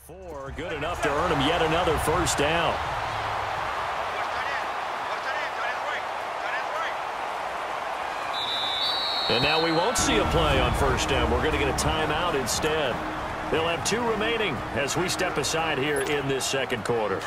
4, good enough to earn him yet another first down. And now we won't see a play on first down. We're going to get a timeout instead. They'll have 2 remaining as we step aside here in this second quarter.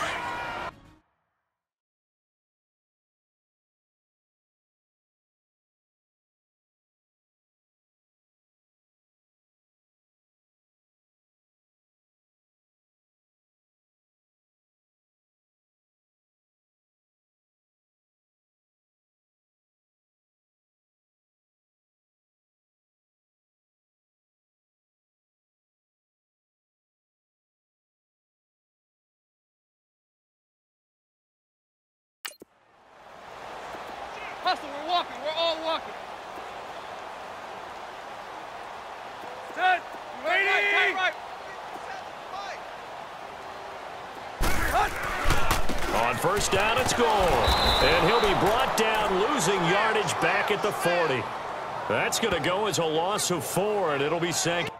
Hustle, we're walking. We're all walking. Set. Waiting. Right. On first down, it's goal. And he'll be brought down, losing yardage back at the 40. That's going to go as a loss of 4, and it'll be second.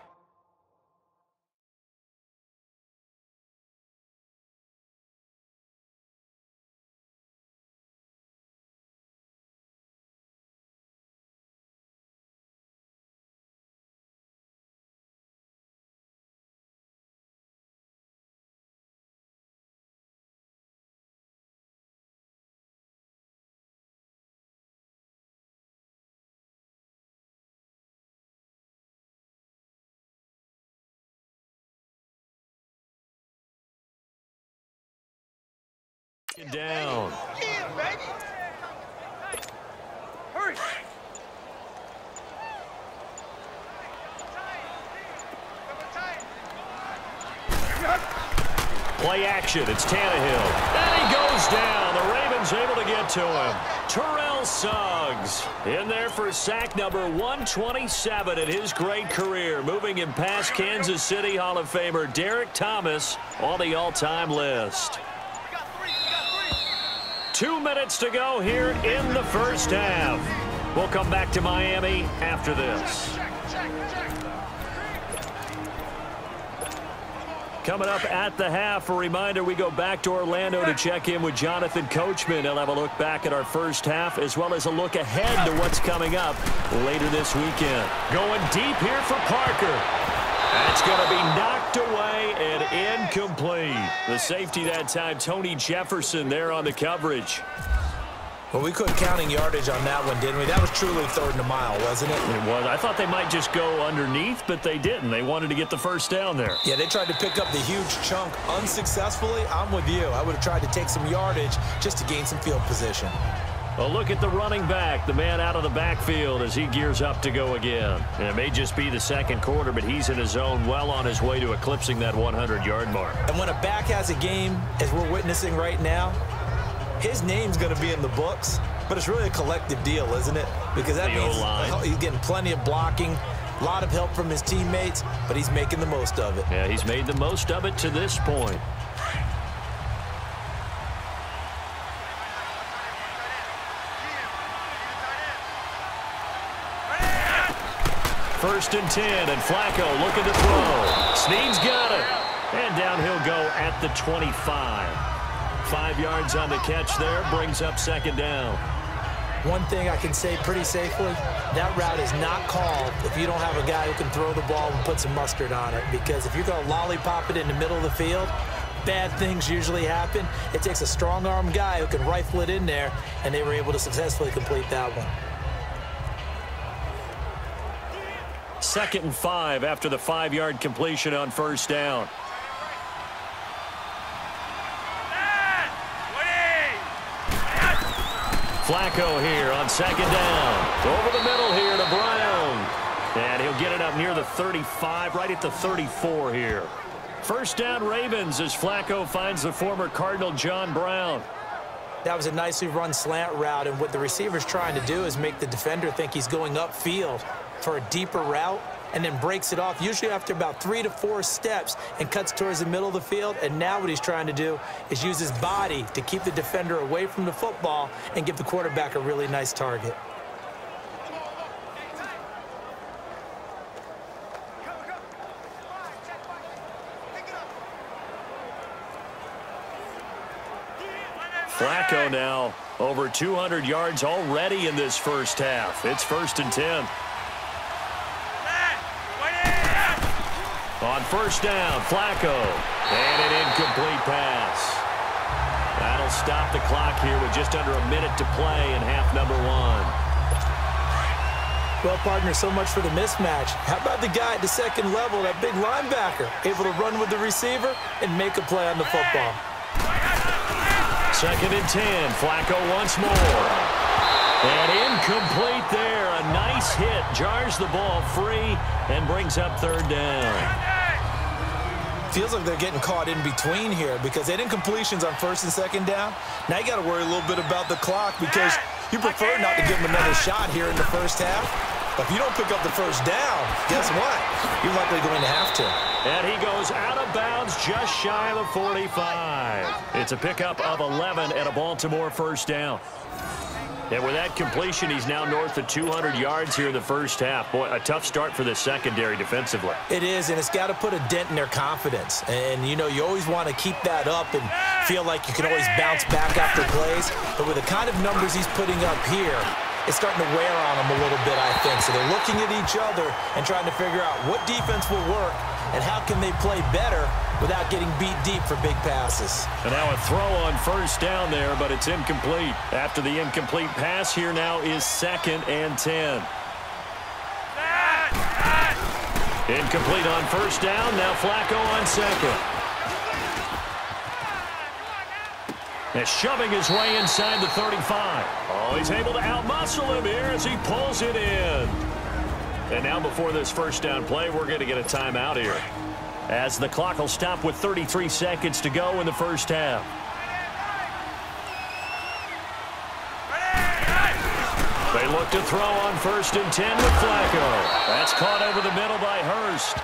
Down. Yeah, baby. Hurry. Play action. It's Tannehill. And he goes down. The Ravens able to get to him. Terrell Suggs in there for sack number 127 in his great career, moving him past Kansas City Hall of Famer Derek Thomas on the all-time list. 2 minutes to go here in the first half. We'll come back to Miami after this. Coming up at the half, a reminder, we go back to Orlando to check in with Jonathan Coachman. He'll have a look back at our first half as well as a look ahead to what's coming up later this weekend. Going deep here for Parker. That's going to be knocked away and incomplete. The safety that time, Tony Jefferson, there on the coverage. Well, we couldn't counting yardage on that one, didn't we? That was truly 3rd and a mile, wasn't it? It was. I thought they might just go underneath, but they didn't. They wanted to get the first down there. Yeah, they tried to pick up the huge chunk unsuccessfully. I'm with you. I would have tried to take some yardage just to gain some field position. A look at the running back, the man out of the backfield as he gears up to go again. And it may just be the second quarter, but he's in his zone, well on his way to eclipsing that 100-yard mark. And when a back has a game, as we're witnessing right now, his name's going to be in the books, but it's really a collective deal, isn't it? Because that means he's getting plenty of blocking, a lot of help from his teammates, but he's making the most of it. Yeah, he's made the most of it to this point. First and 10, and Flacco looking to throw. Snead's got it. And down he'll go at the 25. 5 yards on the catch there, brings up second down. One thing I can say pretty safely, that route is not called if you don't have a guy who can throw the ball and put some mustard on it. Because if you're going to lollipop it in the middle of the field, bad things usually happen. It takes a strong-arm guy who can rifle it in there, and they were able to successfully complete that one. 2nd and 5 after the 5-yard completion on first down. Flacco here on second down. Over the middle here to Brown. And he'll get it up near the 35, right at the 34 here. First down Ravens as Flacco finds the former Cardinal John Brown. That was a nicely run slant route, and what the receiver's trying to do is make the defender think he's going upfield for a deeper route, and then breaks it off, usually after about 3 to 4 steps, and cuts towards the middle of the field. And now what he's trying to do is use his body to keep the defender away from the football and give the quarterback a really nice target. Flacco now over 200 yards already in this first half. It's 1st and 10. On first down, Flacco. And an incomplete pass. That'll stop the clock here with just under a minute to play in half number 1. Well, partner, so much for the mismatch. How about the guy at the second level, that big linebacker, able to run with the receiver and make a play on the football? 2nd and 10. Flacco once more. And incomplete there. A nice hit. Jars the ball free and brings up 3rd down. Feels like they're getting caught in between here because they had incompletions on 1st and 2nd down. Now you got to worry a little bit about the clock because you prefer not to give them another shot here in the first half. But if you don't pick up the first down, guess what? You're likely going to have to. And he goes out of bounds just shy of the 45. It's a pickup of 11 and a Baltimore first down. And with that completion, he's now north of 200 yards here in the first half. Boy, a tough start for the secondary defensively. It is, and it's got to put a dent in their confidence. And, you know, you always want to keep that up and feel like you can always bounce back after plays. But with the kind of numbers he's putting up here, it's starting to wear on them a little bit, I think. So they're looking at each other and trying to figure out what defense will work and how can they play better without getting beat deep for big passes. And now a throw on first down there, but it's incomplete. After the incomplete pass, here now is 2nd and 10. Incomplete on first down. Now Flacco on 2nd. And shoving his way inside the 35. Oh, he's able to outmuscle him here as he pulls it in. And now before this first down play, we're going to get a timeout here, as the clock will stop with 33 seconds to go in the first half. They look to throw on 1st and 10 with Flacco. That's caught over the middle by Hurst.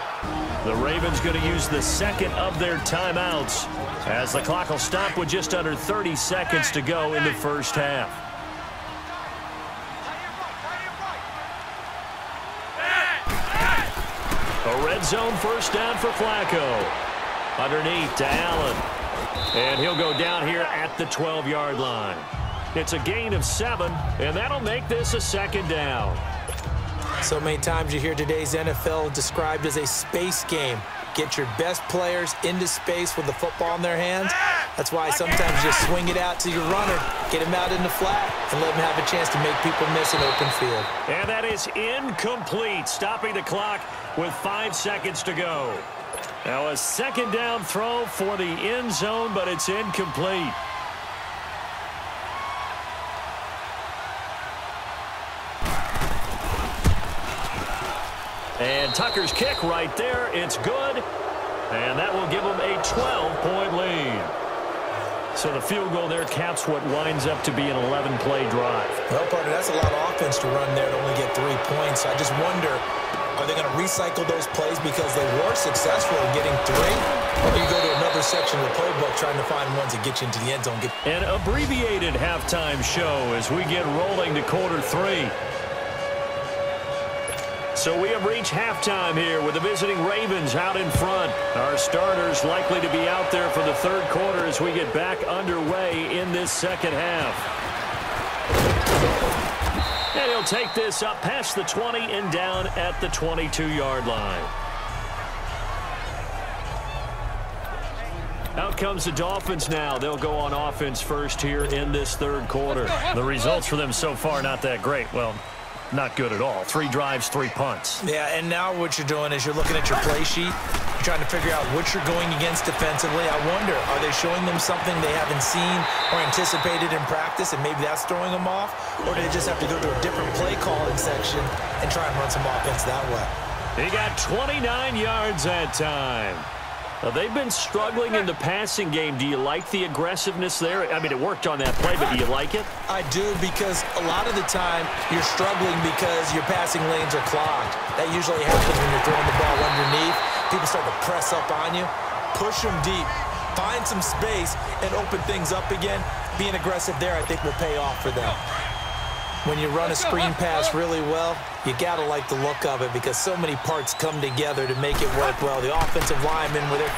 The Ravens going to use the 2nd of their timeouts, as the clock will stop with just under 30 seconds to go in the first half. A red zone first down for Flacco. Underneath to Allen. And he'll go down here at the 12-yard line. It's a gain of 7, and that'll make this a 2nd down. So many times you hear today's NFL described as a space game. Get your best players into space with the football in their hands. That's why sometimes you just swing it out to your runner, get him out in the flat, and let him have a chance to make people miss an open field. And that is incomplete, stopping the clock with 5 seconds to go. Now a 2nd down throw for the end zone, but it's incomplete. And Tucker's kick right there. It's good. And that will give them a 12-point lead. So the field goal there caps what winds up to be an 11-play drive. Well, partner, that's a lot of offense to run there to only get 3 points. I just wonder, are they going to recycle those plays because they were successful in getting 3? Or do you go to another section of the playbook trying to find ones that get you into the end zone? An abbreviated halftime show as we get rolling to quarter 3. So we have reached halftime here with the visiting Ravens out in front. Our starters likely to be out there for the 3rd quarter as we get back underway in this 2nd half. And he'll take this up past the 20 and down at the 22-yard line. Out comes the Dolphins now. They'll go on offense first here in this 3rd quarter. The results for them so far not that great. Well, not good at all. 3 drives, 3 punts. Yeah, and now what you're doing is you're looking at your play sheet. You're trying to figure out what you're going against defensively. I wonder, are they showing them something they haven't seen or anticipated in practice, and maybe that's throwing them off? Or do they just have to go to a different play calling section and try and run some offense that way? He got 29 yards that time. They've been struggling in the passing game. Do you like the aggressiveness there? I mean, it worked on that play, but do you like it? I do, because a lot of the time you're struggling because your passing lanes are clogged. That usually happens when you're throwing the ball underneath. People start to press up on you. Push them deep. Find some space and open things up again. Being aggressive there, I think, will pay off for them. When you run a screen pass really well, you got to like the look of it because so many parts come together to make it work well. The offensive linemen with their